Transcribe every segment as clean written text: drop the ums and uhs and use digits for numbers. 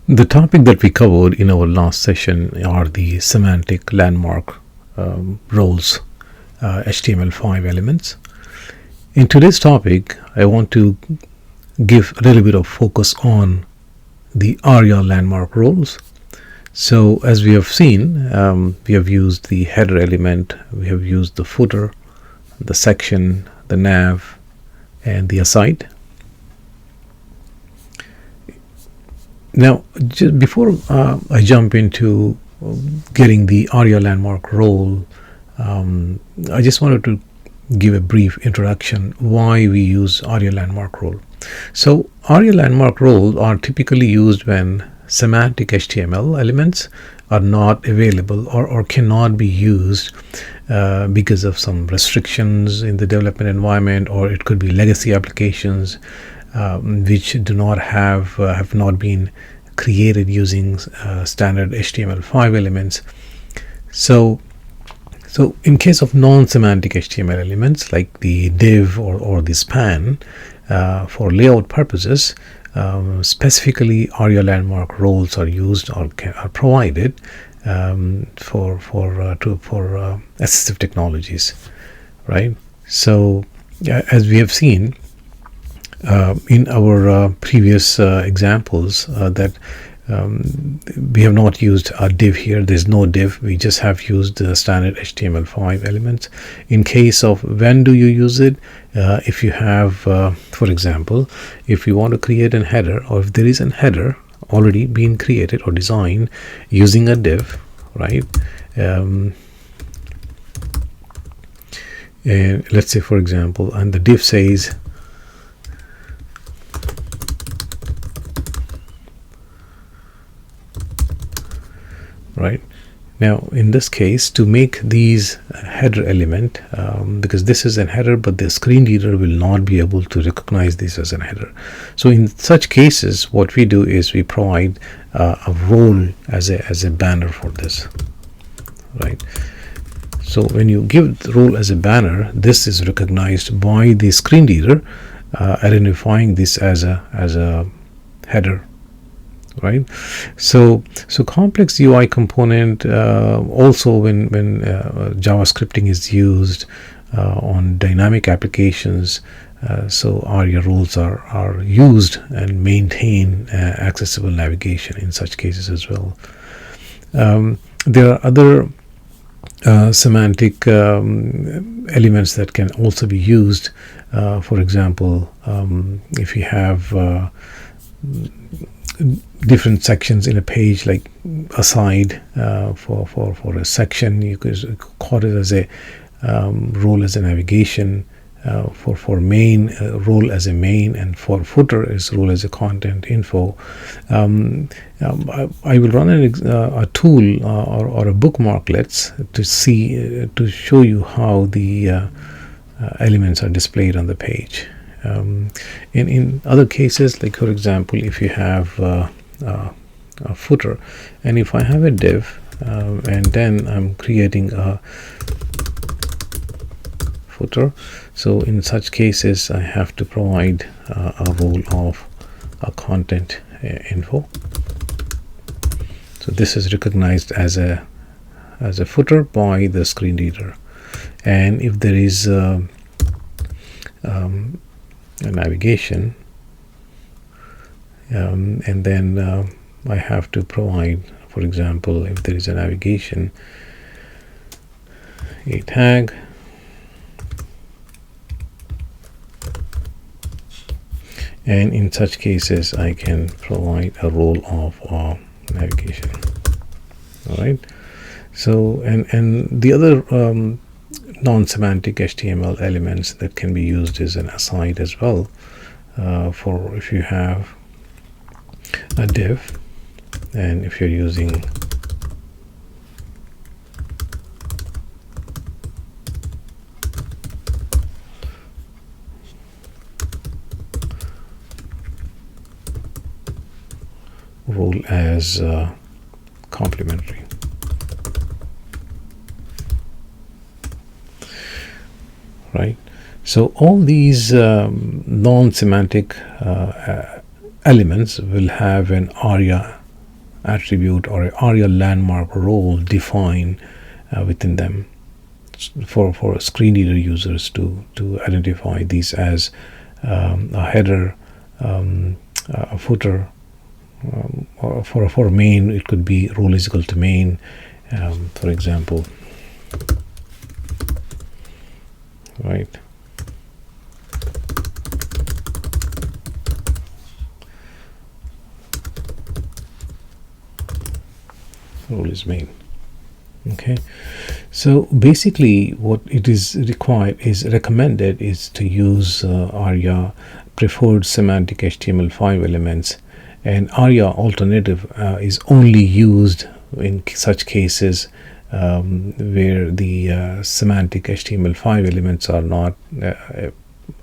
The topic that we covered in our last session are the semantic landmark roles, HTML5 elements. In today's topic, I want to give a little bit of focus on the ARIA landmark roles. So as we have seen, we have used the header element, we have used the footer, the section, the nav, and the aside. Now, just before I jump into getting the ARIA landmark role, I just wanted to give a brief introduction why we use ARIA landmark role. So ARIA landmark roles are typically used when semantic HTML elements are not available or cannot be used because of some restrictions in the development environment, or it could be legacy applications which do not have not been created using standard HTML5 elements. So in case of non-semantic HTML elements like the div or the span, for layout purposes, specifically ARIA landmark roles are used or are provided for assistive technologies, right? So as we have seen in our previous examples, that we have not used a div here. There's no div. We just have used the standard HTML5 elements. In case of when do you use it, if you have, for example, if you want to create a header, or if there is a header already being created or designed using a div, right? And let's say, for example, and the div says right now, in this case, to make these header element, because this is a header but the screen reader will not be able to recognize this as a header, so in such cases what we do is we provide a role as a banner for this, right? So when you give the role as a banner, this is recognized by the screen reader, identifying this as a header, right? So complex UI component, also when JavaScripting is used on dynamic applications, so ARIA roles are used and maintain accessible navigation in such cases as well. There are other semantic elements that can also be used. For example, if you have different sections in a page, like aside for a section, you could call it as a role as a navigation, for main, role as a main, and for footer is role as a content info. I will run a tool or a bookmarklets to show you how the elements are displayed on the page. In other cases, like for example, if you have a footer, and if I have a div and then I'm creating a footer, so in such cases I have to provide a role of a content info. So this is recognized as a footer by the screen reader, and if there is a navigation, and then I have to provide, for example, if there is a navigation, a tag, and in such cases I can provide a role of navigation. All right. So and the other non-semantic HTML elements that can be used is an aside as well, for if you have a div, and if you're using role as complementary. Right, so all these non-semantic elements will have an ARIA attribute or a ARIA landmark role defined within them for screen reader users to identify these as a header, a footer, or for main it could be role is equal to main, for example, right? Role is main. Okay, so basically what it is required is recommended is to use ARIA preferred semantic HTML5 elements, and ARIA alternative is only used in such cases where the semantic HTML5 elements are not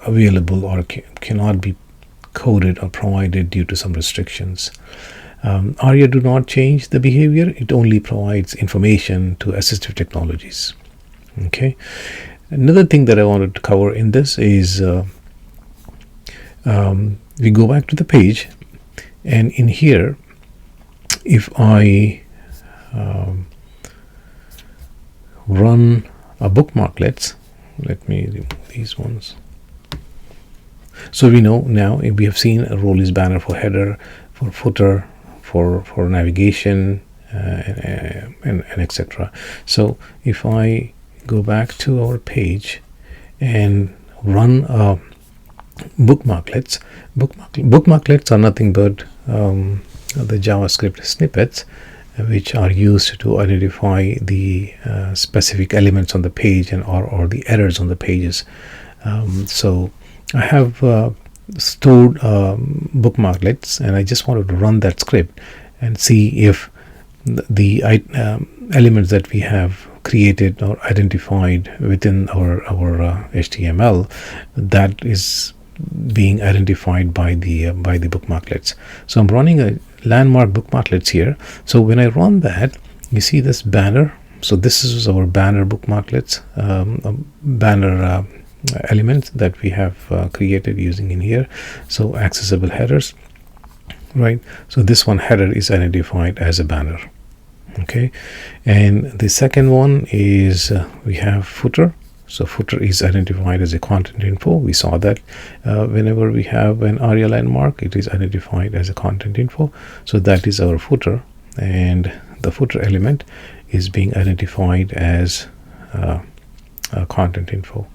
available or cannot be coded or provided due to some restrictions. ARIA do not change the behavior, it only provides information to assistive technologies. Okay, another thing that I wanted to cover in this is we go back to the page, and in here if I run a bookmarklets, let me remove these ones. So we know now, we have seen a role is banner for header, for footer, for navigation, and etc. So if I go back to our page and run bookmarklets, bookmarklets are nothing but the JavaScript snippets which are used to identify the specific elements on the page and or the errors on the pages. So I have stored bookmarklets, and I just wanted to run that script and see if the elements that we have created or identified within our HTML, that is being identified by the bookmarklets. So I'm running a landmark bookmarklets here. So when I run that, you see this banner. So this is our banner bookmarklets, banner elements that we have created using in here. So accessible headers, right? So this one header is identified as a banner. Okay, and the second one is we have footer. So footer is identified as a content info. We saw that whenever we have an ARIA landmark, it is identified as a content info. So that is our footer, and the footer element is being identified as content info.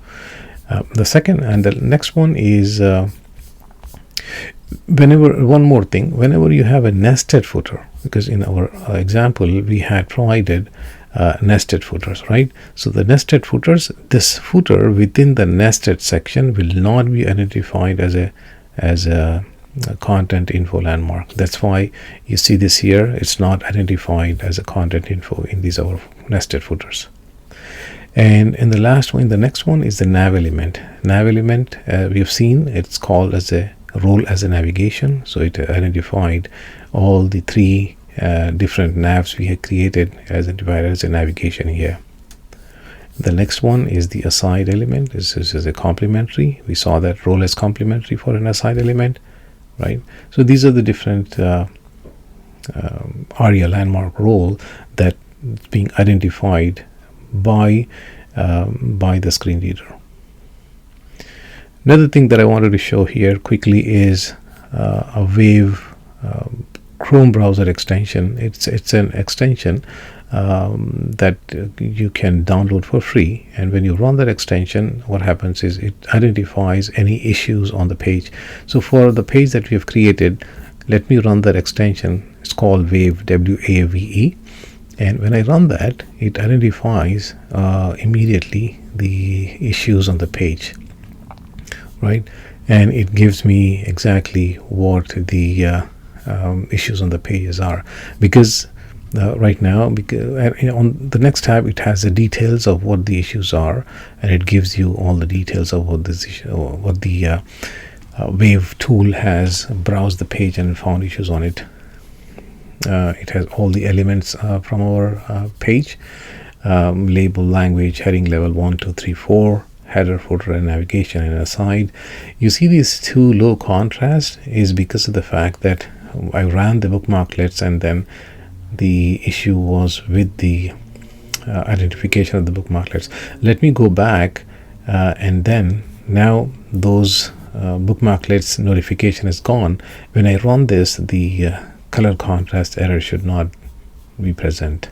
The second and the next one is one more thing, whenever you have a nested footer, because in our example we had provided nested footers, right? So the nested footers, this footer within the nested section will not be identified as a content info landmark. That's why you see this here, it's not identified as a content info in these our nested footers. And in the last one, the next one is the nav element. Nav element, we have seen it's called as a role as a navigation. So it identified all the three different navs we had created as divided as a navigation here. The next one is the aside element. This is a complementary. We saw that role as complementary for an aside element, right? So these are the different ARIA landmark role that is being identified by the screen reader. Another thing that I wanted to show here quickly is a Wave Chrome browser extension. It's an extension that you can download for free, and when you run that extension, what happens is it identifies any issues on the page. So for the page that we have created, let me run that extension. It's called Wave, WAVE. And when I run that, it identifies immediately the issues on the page, right? And it gives me exactly what the issues on the pages are, because right now, because on the next tab it has the details of what the issues are, and it gives you all the details of what this issue, what the Wave tool has browsed the page and found issues on it. It has all the elements from our page, label, language, heading level 1, 2, 3, 4, header, footer, and navigation and aside. You see these two low contrast is because of the fact that I ran the bookmarklets, and then the issue was with the identification of the bookmarklets. Let me go back, and then now those bookmarklets notification is gone. When I run this, the color contrast error should not be present.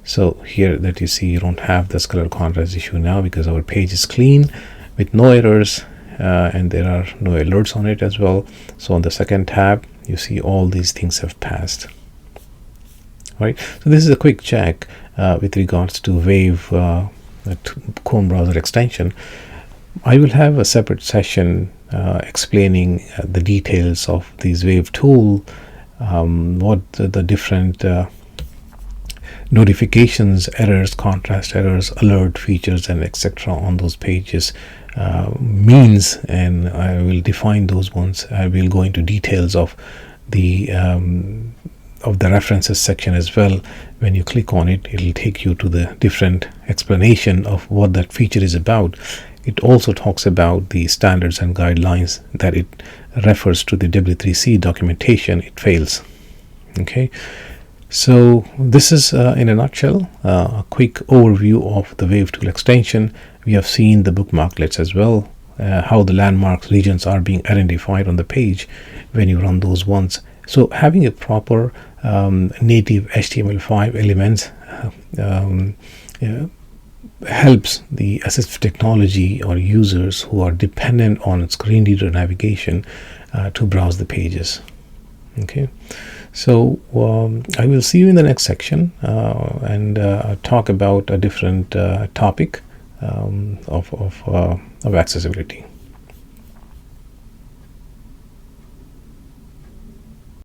So here that you see, you don't have this color contrast issue now because our page is clean with no errors, and there are no alerts on it as well. So on the second tab, you see all these things have passed. Right. So this is a quick check with regards to Wave Chrome browser extension. I will have a separate session explaining the details of these Wave tool, what the different notifications, errors, contrast errors, alert features, and etc. on those pages means, and I will define those ones. I will go into details of the references section as well. When you click on it, it will take you to the different explanation of what that feature is about. It also talks about the standards and guidelines that it refers to the W3C documentation. It fails. Okay. So this is in a nutshell a quick overview of the Wave tool extension. We have seen the bookmarklets as well, how the landmarks regions are being identified on the page when you run those ones. So having a proper native HTML5 elements helps the assistive technology or users who are dependent on screen reader navigation to browse the pages. Okay. So I will see you in the next section and talk about a different topic of accessibility.